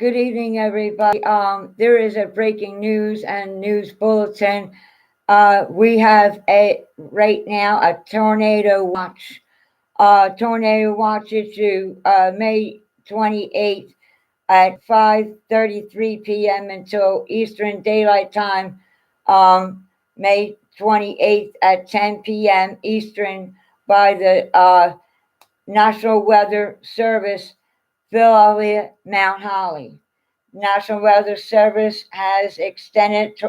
Good evening, everybody. There is a breaking news and news bulletin. We have right now a tornado watch. Tornado watch issue May 28th at 5:33 p.m. until Eastern Daylight Time. May 28th at 10 p.m. Eastern by the National Weather Service, Philadelphia, Mount Holly. National Weather Service has extended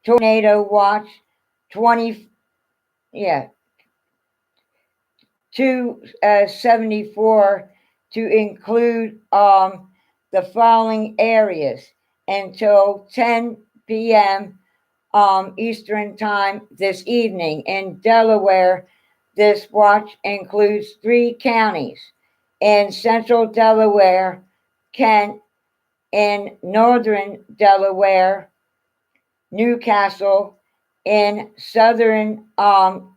tornado watch 20 yeah 274 to include the following areas until 10 p.m. Eastern Time this evening. In Delaware, this watch includes 3 counties. In central Delaware, Kent; in northern Delaware, Newcastle; in southern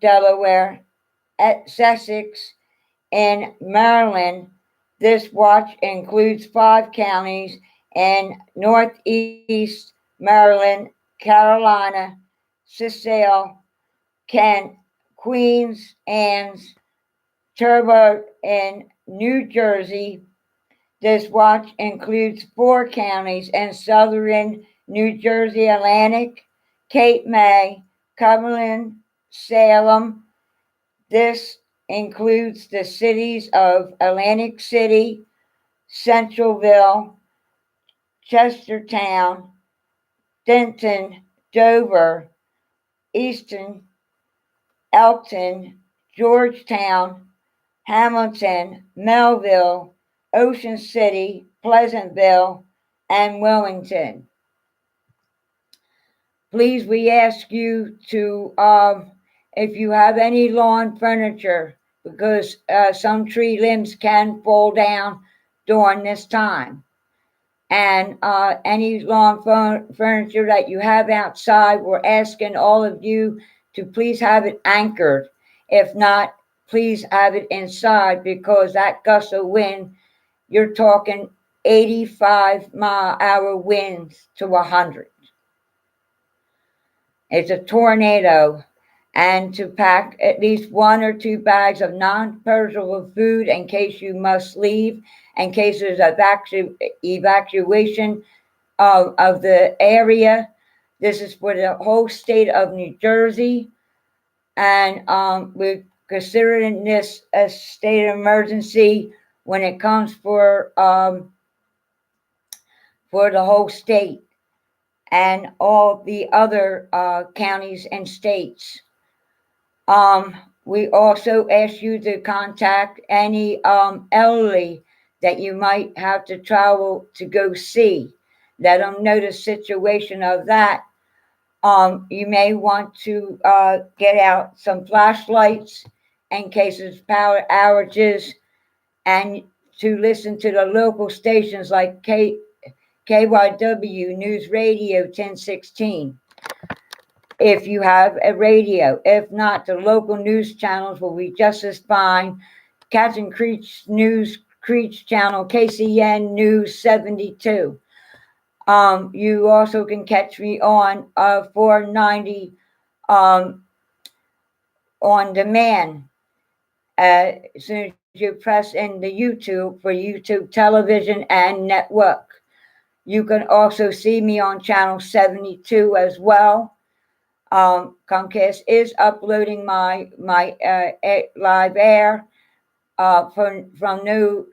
Delaware, at Sussex; in Maryland, this watch includes 5 counties. In northeast Maryland, Carolina, Cecil, Kent, Queens, Anne's, Turbo; in New Jersey, this watch includes 4 counties. In southern New Jersey, Atlantic, Cape May, Cumberland, Salem. This includes the cities of Atlantic City, Centralville, Chestertown, Denton, Dover, Easton, Elkton, Georgetown, Hamilton, Melville, Ocean City, Pleasantville, and Wilmington. Please, we ask you to, if you have any lawn furniture, because some tree limbs can fall down during this time. And any lawn furniture that you have outside, we're asking all of you to please have it anchored. If not, please have it inside, because that gust of wind, you're talking 85-mile-hour winds to 100. It's a tornado. And to pack at least 1 or 2 bags of non-perishable food in case you must leave, in case there's evacuation of the area. This is for the whole state of New Jersey. And we're considering this a state of emergency when it comes for the whole state and all the other counties and states. We also ask you to contact any elderly that you might have to travel to go see. Let them know the situation of that. You may want to get out some flashlights in case there's power outages, and to listen to the local stations like KYW News Radio 1016. If you have a radio. If not, the local news channels will be just as fine. Kathryn Creech channel, KCN News 72. You also can catch me on 490 on demand. As soon as you press in the YouTube for YouTube television and network. You can also see me on channel 72 as well. Comcast is uploading my live air from no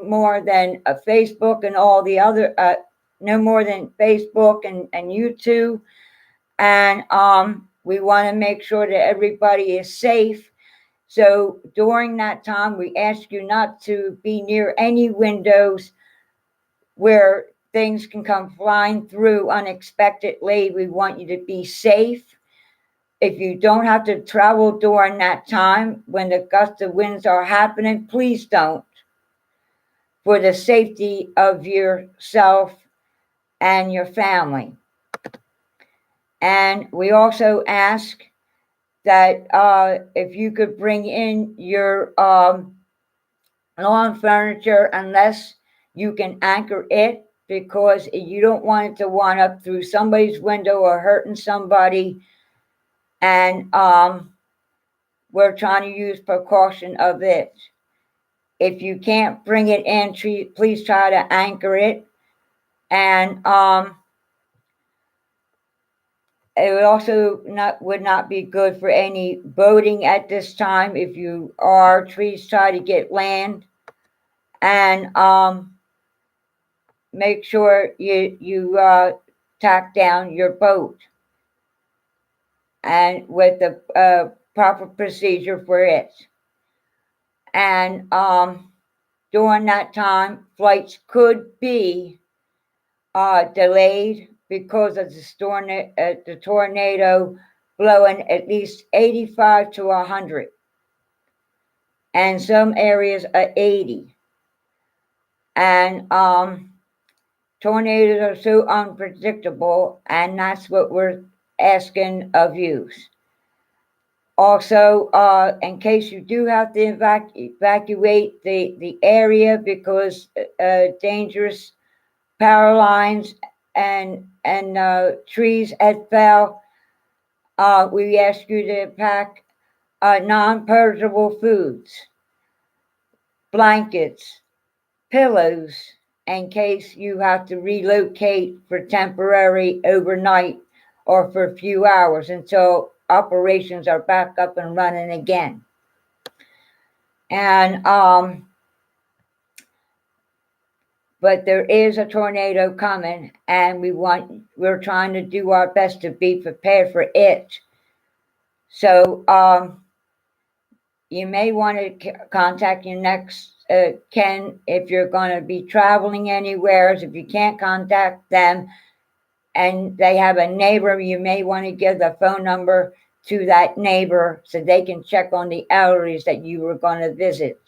more than Facebook and all the other no more than Facebook and YouTube. And we want to make sure that everybody is safe. So during that time, we ask you not to be near any windows where things can come flying through unexpectedly. We want you to be safe. If you don't have to travel during that time when the gusts of winds are happening, please don't, for the safety of yourself and your family. And we also ask that if you could bring in your lawn furniture unless you can anchor it, because you don't want it to wind up through somebody's window or hurting somebody. And we're trying to use precaution of it. If you can't bring it in, please try to anchor it. And it would also would not be good for any boating at this time. If you are, please try to get land. And make sure you tack down your boat, and with the proper procedure for it. And during that time, flights could be delayed because of the tornado blowing at least 85 to 100, and some areas are 80. And tornadoes are so unpredictable, and that's what we're asking of you. Also, in case you do have to evacuate the area because dangerous power lines and trees had fell, we ask you to pack non-perishable foods, blankets, pillows, in case you have to relocate for temporary overnight or for a few hours until operations are back up and running again. And but there is a tornado coming, and we're trying to do our best to be prepared for it. So you may want to contact your next Ken if you're going to be traveling anywhere. If you can't contact them and they have a neighbor, you may want to give the phone number to that neighbor so they can check on the elderlies that you were going to visit,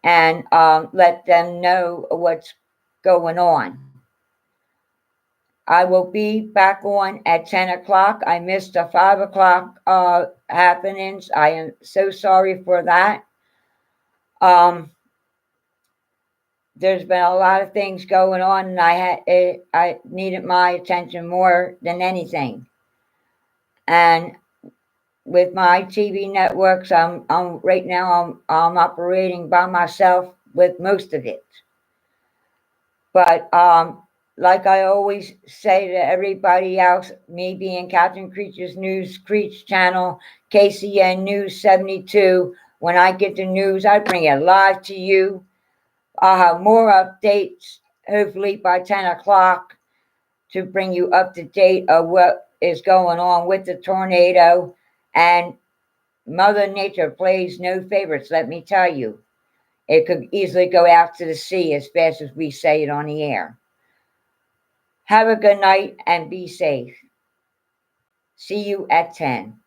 and let them know what's going on. I will be back on at 10 o'clock. I missed the 5 o'clock happenings. I am so sorry for that. There's been a lot of things going on, and I needed my attention more than anything. And with my TV networks, I'm right now I'm operating by myself with most of it. But like I always say to everybody else, me being Kathryn Creech's News Creech channel, KCN News 72, when I get the news, I bring it live to you. I'll have more updates, hopefully by 10 o'clock, to bring you up to date of what is going on with the tornado. And Mother Nature plays no favorites, let me tell you. It could easily go out to the sea as fast as we say it on the air. Have a good night and be safe. See you at 10.